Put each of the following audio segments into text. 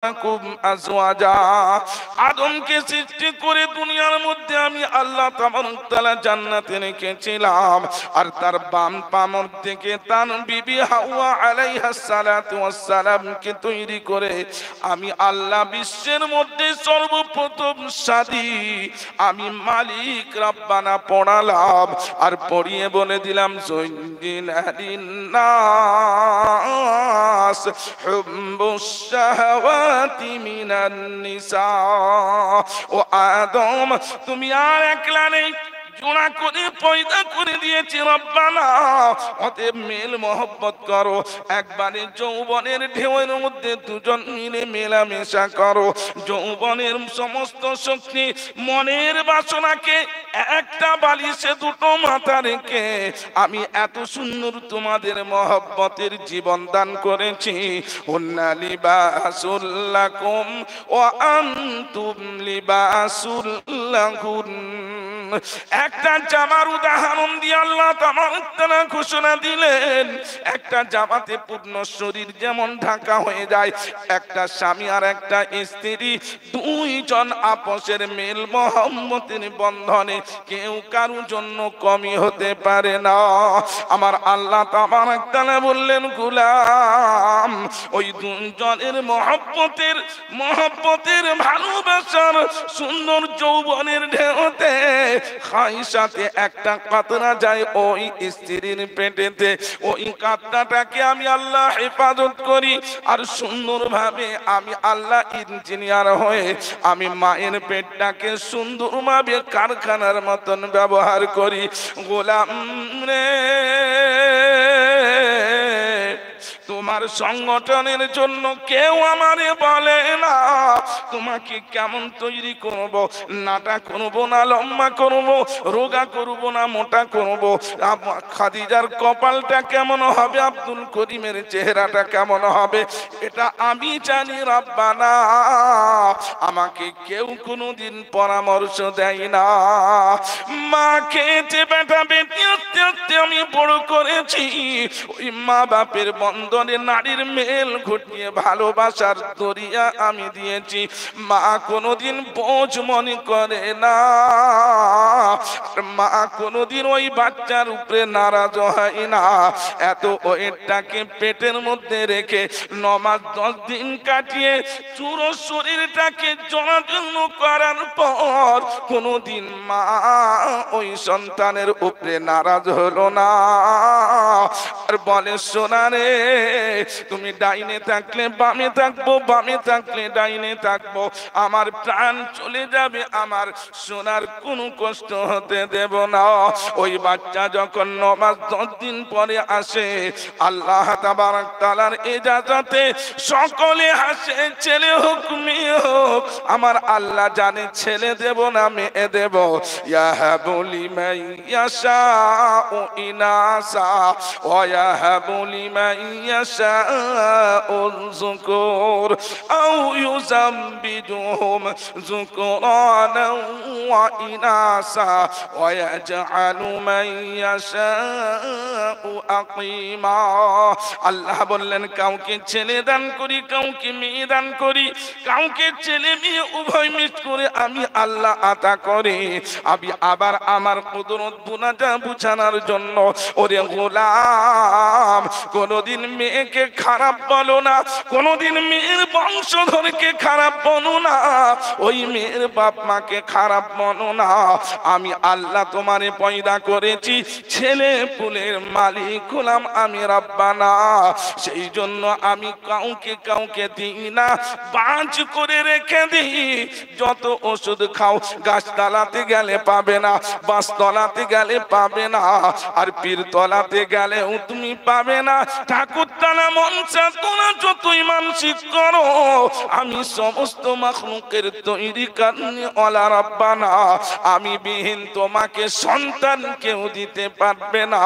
আজওয়াজা, আদমকে সৃষ্টি করে দুনিয়ার মধ্যে আমি আল্লাহ তাবারক তাআলা জান্নাতে রেখেছিলাম, আর তার বাম পামর থেকে তার বিবি হাওয়া আলাইহাস সালাতু ওয়াস সালামকে তৈরি করে আমি আল্লাহ বিশ্বের মধ্যে সর্বপ্রথম শাদী আমি মালিক রব্বানা পড়ালাম, আর পড়িয়ে বলে দিলাম যুইয়িনা লিন্নাস হুব্বুশ শাহাওয়াতি মিনান নিসা। ও আদম, তুমি আর একলা নেই, জোড়া করে পয়দা করে দিয়েছি রব্বানা, অতএব মেল মহব্বত করো, একবারে যৌবনের ঢেউয়ের মধ্যে দুজন মিলে মেলামেশা করো। যৌবনের সমস্ত শক্তি মনের বাসনাকে একটা বালিশে দুটো মাথা রেখে আমি এত সুন্দর তোমাদের মহব্বতের জীবন দান করেছি। হুন্না লিবাসুল লাকুম ওয়া আনতুম লিবাসুল লাহুন। একটা জামার উদাহরণ দিয়ে আল্লাহ তাবারক তাআলা ঘোষণা দিলেন, একটা জামাতে পূর্ণ শরীর যেমন ঢাকা হয়ে যায়, একটা স্বামী আর একটা স্ত্রী দুইজন আপসের মেল মহব্বতের বন্ধনে কেউ কারোর জন্য কমই হতে পারে না। আমার আল্লাহ তাবারক তাআলা বললেন, গোলাম, ওই দুজনের মহব্বতের ভালোবাসার সুন্দর যৌবনের ঢেউতে খাইসাতে একটা কাতরা যায় ওই স্ত্রীর পেটেতে, ওই কাতরাটাকে আমি আল্লাহ হেফাজত করি, আর সুন্দরভাবে আমি আল্লাহ ইঞ্জিনিয়ার হয়ে আমি মায়ের পেটটাকে সুন্দরভাবে কারখানার মতন ব্যবহার করি। গোলাম রে, তোমার সংগঠনের জন্য কেউ আমারে বলে না তোমাকে কেমন তৈরি করব, নাটা করব না লম্বা করব, রোগা করব না মোটা করব, খাদিজার কপালটা কেমন হবে, আব্দুল করিমের চেহারাটা কেমন হবে, এটা আমি জানি রব্বানা। আমাকে কেউ কোনোদিন পরামর্শ দেয় না। মা খেয়েছে বেটা বেটি আস্তে আস্তে আমি বড় করেছি, ওই মা বাপের বন্ধনে নারীর মেল ঘটিয়ে ভালোবাসার দরিয়া আমি দিয়েছি। মা কোনোদিন বোঝ মনে করে না, মা কোনোদিন ওই বাচ্চার উপরে নারাজ হয় না। এত ওইটাকে পেটের মধ্যে রেখে 9 মাস 10 দিন কাটিয়ে পুরো শরীরটাকে জনাজীর্ণ করার পর কোনোদিন মা ওই সন্তানের উপরে নারাজ হলো না, আর বলে সোনা রে, তুমি ডাইনে থাকলে বামে থাকবো, বামে থাকলে ডাইনে থাকবো, আমার প্রাণ চলে যাবে, আমার সোনার কোনো কষ্ট হতে দেব না। ওই বাচ্চা যখন 9 মাস 10 দিন পরে আসে, আল্লাহ তাবারক তাআলার ইজাজতে সকলে হাসে, ছেলে হোক মেয়ে হোক, আমার আল্লাহ জানে ছেলে দেব না মেয়ে দেব। ইয়াহাবু লিমান ইয়াশাউ ইনাসা ওয়া ইয়াহাবু লিমান ইয়াশাউ যুকুর আও ইউযাব্বিজুহুম যুকুরানা ওয়া ইনাসা ওয়া ইয়াজআলু মান ইয়াশাউ আকিমা। আল্লাহ বললেন, কাউকে ছেলে দান করি, কাউকে মেয়ে দান করি, কাউকে ছেলে মেয়ে উভয় মিট করে আমি আল্লাহ আতা করি। আমি আবার আমার কুদরত বুঝানোর জন্য, ওরে গোলাম, কোনদিন মেয়েকে খারাপ বলো না, কোনদিন মেয়ের বংশধরকে খারাপ বলো না, ওই মেয়ের বাপ মাকে খারাপ বলো না। আমি আল্লাহ তোমারে পয়দা করেছি, ছেলে পুলের মালিক হলাম আমি রব্বানা। সেই জন্য আমি কাউকে দিই না, বাঁচ করে রেখে দিই। যত ওষুধ খাও গাছতলাতে গেলে পাবে না, বাঁশতলাতে গেলে পাবে না, আর পীরতলাতে গেলেও তুমি পাবে না। ঠাকুরতলা মনসা তোলা যতই মানসিক করো, আমি সব সমস্ত মাখলুকের তৈরি কারণে ওয়ালা রাব্বানা আমি বিহীন তোমাকে সন্তান কেউ দিতে পারবে না।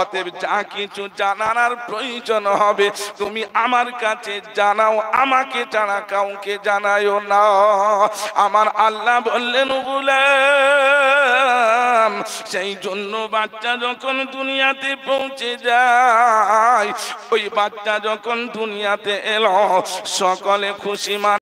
অতএব যা কিছু জানার প্রয়োজন হবে তুমি আমার কাছে জানাও, আমাকে ছাড়া কাউকে জানায়ও না। আমার আল্লাহ বললেন গোলাম, সেই জন্য বাচ্চা যখন দুনিয়াতে পৌঁছে যায়, ওই বাচ্চা যখন দুনিয়াতে এলো সকলে খুশি